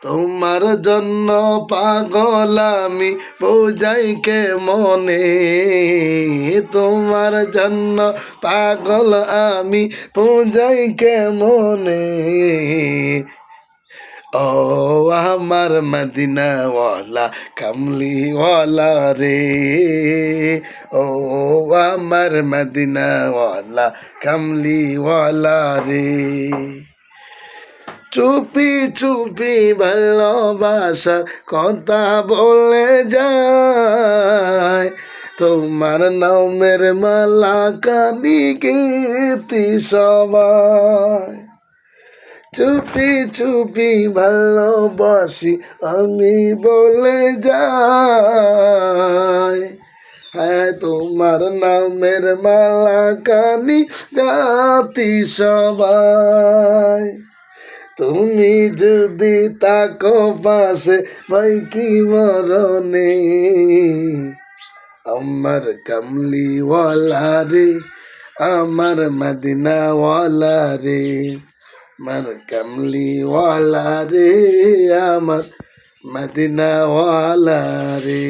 তোমার জন্য পাগল আমি বোঝাই কে মনে, তোমার জন্য পাগল আমি বোঝাই কে মনে। ও আমার মদিনাওয়ালা কামলিওয়ালা রে, ও আমার মদিনাওয়ালা কামলিওয়ালা রে। চুপি চুপি ভালোবাসার কথা বলে যায়, তোমার নামের মালা কানি গীতি সবাই। চুপি চুপি ভালোবাসি আমি বলে যাই, হ্যাঁ তোমার নামের মালা কানি গাতি সবাই। তুমি যদি তাকো পাশে ভাই কি মরণে, আমার কামলিওয়ালা রে, আমার মদিনাওয়ালা রে, আমার কামলিওয়ালা রে, আমার মদিনাওয়ালা রে।